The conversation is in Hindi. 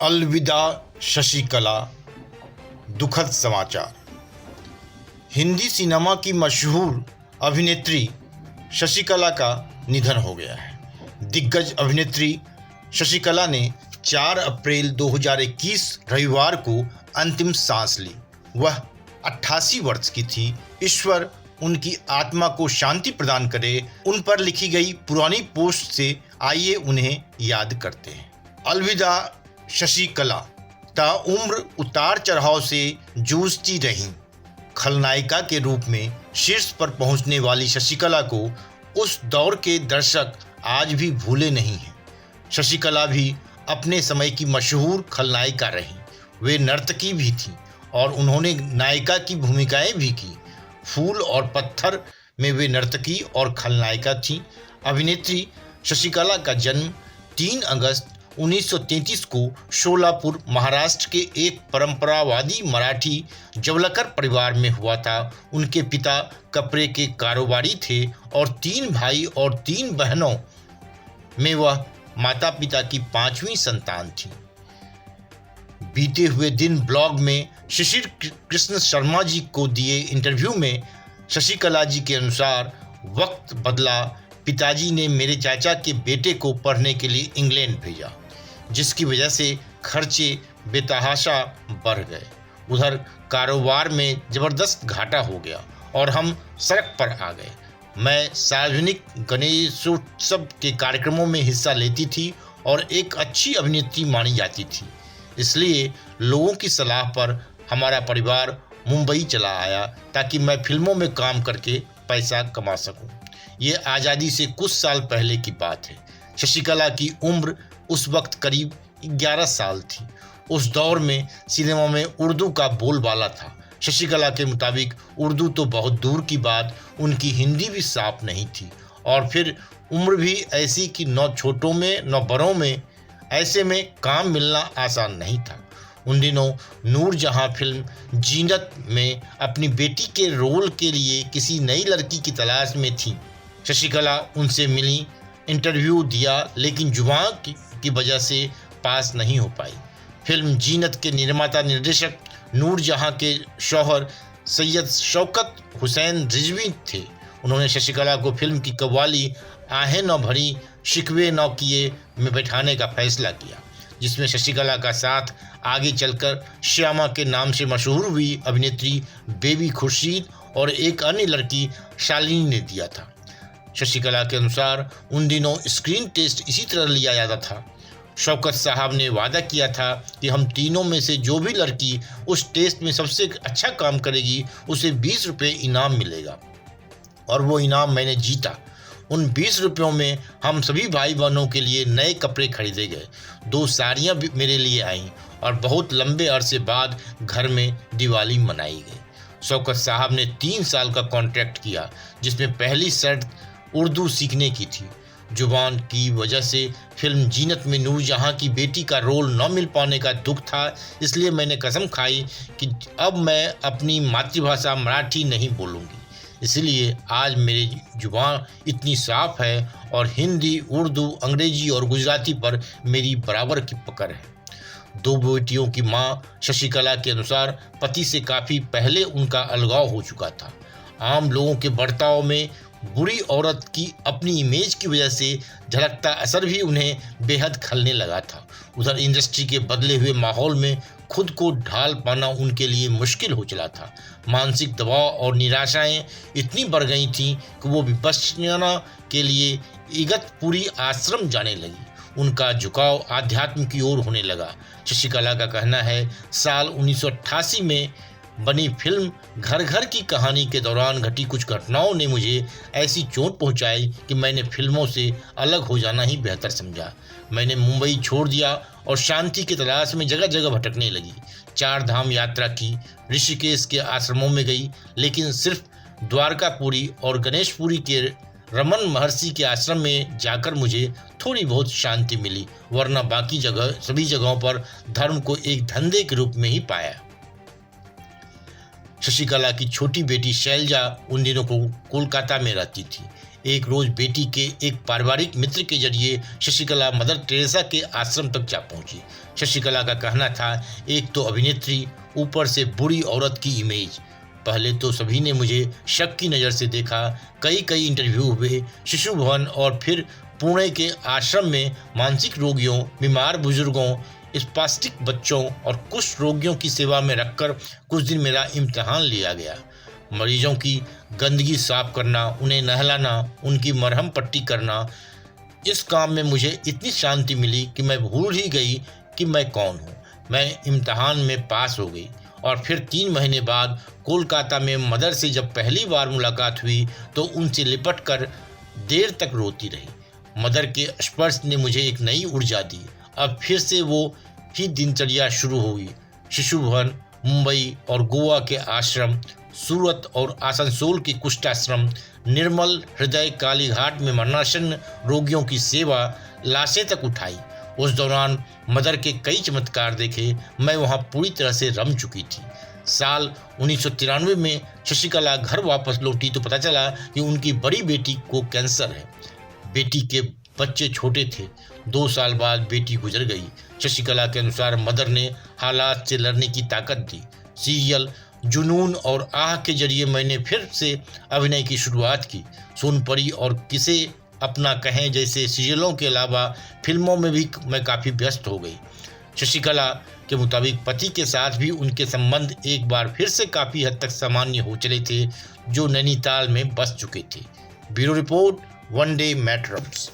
अलविदा शशिकला। दुखद समाचार। हिंदी सिनेमा की मशहूर अभिनेत्री शशिकला का निधन हो गया है। दिग्गज अभिनेत्री शशिकला ने 4 अप्रैल 2021 रविवार को अंतिम सांस ली। वह 88 वर्ष की थी। ईश्वर उनकी आत्मा को शांति प्रदान करे। उन पर लिखी गई पुरानी पोस्ट से आइए उन्हें याद करते हैं। अलविदा शशिकला। ताउम्र उतार चढ़ाव से जूझती रहीं। खलनायिका के रूप में शीर्ष पर पहुंचने वाली शशिकला को उस दौर के दर्शक आज भी भूले नहीं हैं। शशिकला भी अपने समय की मशहूर खलनायिका रहीं। वे नर्तकी भी थीं और उन्होंने नायिका की भूमिकाएं भी की। फूल और पत्थर में वे नर्तकी और खलनायिका थीं। अभिनेत्री शशिकला का जन्म 3 अगस्त 1933 को शोलापुर, महाराष्ट्र के एक परंपरावादी मराठी जवलकर परिवार में हुआ था। उनके पिता कपड़े के कारोबारी थे और 3 भाई और 3 बहनों में वह माता पिता की 5वीं संतान थी। बीते हुए दिन ब्लॉग में शिशिर कृष्ण शर्मा जी को दिए इंटरव्यू में शशिकला जी के अनुसार, वक्त बदला, पिताजी ने मेरे चाचा के बेटे को पढ़ने के लिए इंग्लैंड भेजा, जिसकी वजह से खर्चे बेतहाशा बढ़ गए। उधर कारोबार में ज़बरदस्त घाटा हो गया और हम सड़क पर आ गए। मैं सार्वजनिक गणेशोत्सव के कार्यक्रमों में हिस्सा लेती थी और एक अच्छी अभिनेत्री मानी जाती थी। इसलिए लोगों की सलाह पर हमारा परिवार मुंबई चला आया ताकि मैं फिल्मों में काम करके पैसा कमा सकूं। ये आज़ादी से कुछ साल पहले की बात है। शशिकला की उम्र उस वक्त करीब 11 साल थी। उस दौर में सिनेमा में उर्दू का बोलबाला था। शशिकला के मुताबिक उर्दू तो बहुत दूर की बात, उनकी हिंदी भी साफ नहीं थी और फिर उम्र भी ऐसी कि न छोटों में न बड़ों में, ऐसे में काम मिलना आसान नहीं था। उन दिनों नूरजहां फिल्म जीनत में अपनी बेटी के रोल के लिए किसी नई लड़की की तलाश में थी। शशिकला उनसे मिली, इंटरव्यू दिया, लेकिन जुबान की वजह से पास नहीं हो पाई। फिल्म जीनत के निर्माता निर्देशक नूरजहां के शौहर सैयद शौकत हुसैन रिजवी थे। उन्होंने शशिकला को फिल्म की कव्वाली आहें न भरी शिकवे न किए में बैठाने का फैसला किया, जिसमें शशिकला का साथ आगे चलकर श्यामा के नाम से मशहूर हुई अभिनेत्री बेबी खुर्शीद और एक अन्य लड़की शालिनी ने दिया था। शशिकला के अनुसार उन दिनों स्क्रीन टेस्ट इसी तरह लिया जाता था। शौकत साहब ने वादा किया था कि हम तीनों में से जो भी लड़की उस टेस्ट में सबसे अच्छा काम करेगी उसे 20 रुपये इनाम मिलेगा, और वो इनाम मैंने जीता। उन 20 रुपयों में हम सभी भाई बहनों के लिए नए कपड़े खरीदे गए। 2 साड़ियाँ भी मेरे लिए आईं और बहुत लंबे अरसे बाद घर में दिवाली मनाई गई। शौकत साहब ने 3 साल का कॉन्ट्रैक्ट किया, जिसमें पहली शर्त उर्दू सीखने की थी। जुबान की वजह से फिल्म जीनत में नूरजहां की बेटी का रोल न मिल पाने का दुख था, इसलिए मैंने कसम खाई कि अब मैं अपनी मातृभाषा मराठी नहीं बोलूँगी। इसलिए आज मेरी जुबान इतनी साफ है और हिंदी, उर्दू, अंग्रेजी और गुजराती पर मेरी बराबर की पकड़ है। 2 बेटियों की मां शशिकला के अनुसार पति से काफ़ी पहले उनका अलगाव हो चुका था। आम लोगों के बर्ताव में बुरी औरत की अपनी इमेज की वजह से झलकता असर भी उन्हें बेहद खलने लगा था। उधर इंडस्ट्री के बदले हुए माहौल में खुद को ढाल पाना उनके लिए मुश्किल हो चला था। मानसिक दबाव और निराशाएं इतनी बढ़ गई थीं कि वो विपश्यना के लिए इगतपुरी आश्रम जाने लगी। उनका झुकाव आध्यात्म की ओर होने लगा। शशिकला का कहना है, साल 1988 में बनी फिल्म घर घर की कहानी के दौरान घटी कुछ घटनाओं ने मुझे ऐसी चोट पहुंचाई कि मैंने फिल्मों से अलग हो जाना ही बेहतर समझा। मैंने मुंबई छोड़ दिया और शांति की तलाश में जगह जगह भटकने लगी। 4 धाम यात्रा की, ऋषिकेश के आश्रमों में गई, लेकिन सिर्फ द्वारकापुरी और गणेशपुरी के रमन महर्षि के आश्रम में जाकर मुझे थोड़ी बहुत शांति मिली, वरना बाकी जगह सभी जगहों पर धर्म को एक धंधे के रूप में ही पाया। शशिकला की छोटी बेटी शैलजा उन दिनों को कोलकाता में रहती थी। एक रोज बेटी के एक पारिवारिक मित्र के जरिए शशिकला मदर टेरेसा के आश्रम तक जा पहुंची। शशिकला का कहना था, एक तो अभिनेत्री, ऊपर से बुरी औरत की इमेज। पहले तो सभी ने मुझे शक की नज़र से देखा। कई इंटरव्यू हुए शिशु भवन और फिर पुणे के आश्रम में मानसिक रोगियों, बीमार बुजुर्गों, स्पास्टिक बच्चों और कुष्ठ रोगियों की सेवा में रखकर कुछ दिन मेरा इम्तिहान लिया गया। मरीजों की गंदगी साफ करना, उन्हें नहलाना, उनकी मरहम पट्टी करना, इस काम में मुझे इतनी शांति मिली कि मैं भूल ही गई कि मैं कौन हूँ। मैं इम्तिहान में पास हो गई और फिर 3 महीने बाद कोलकाता में मदर से जब पहली बार मुलाकात हुई तो उनसे लिपट कर देर तक रोती रही। मदर के स्पर्श ने मुझे एक नई ऊर्जा दी। अब फिर से वो ही दिनचर्या शुरू हुई। शिशु भवन, मुंबई और गोवा के आश्रम, सूरत और आसनसोल के कुष्ठाश्रम, निर्मल हृदय कालीघाट में मरणासन्न रोगियों की सेवा, लाशें तक उठाई। उस दौरान मदर के कई चमत्कार देखे। मैं वहां पूरी तरह से रम चुकी थी। साल 1993 में शशिकला घर वापस लौटी तो पता चला कि उनकी बड़ी बेटी को कैंसर है। बेटी के बच्चे छोटे थे। 2 साल बाद बेटी गुजर गई। शशिकला के अनुसार मदर ने हालात से लड़ने की ताकत दी। सीरियल जुनून और आह के जरिए मैंने फिर से अभिनय की शुरुआत की। सोनपरी और किसे अपना कहें जैसे सीरियलों के अलावा फिल्मों में भी मैं काफ़ी व्यस्त हो गई। शशिकला के मुताबिक पति के साथ भी उनके संबंध एक बार फिर से काफ़ी हद तक सामान्य हो चले थे, जो नैनीताल में बस चुके थे। Bureau report, one day matters.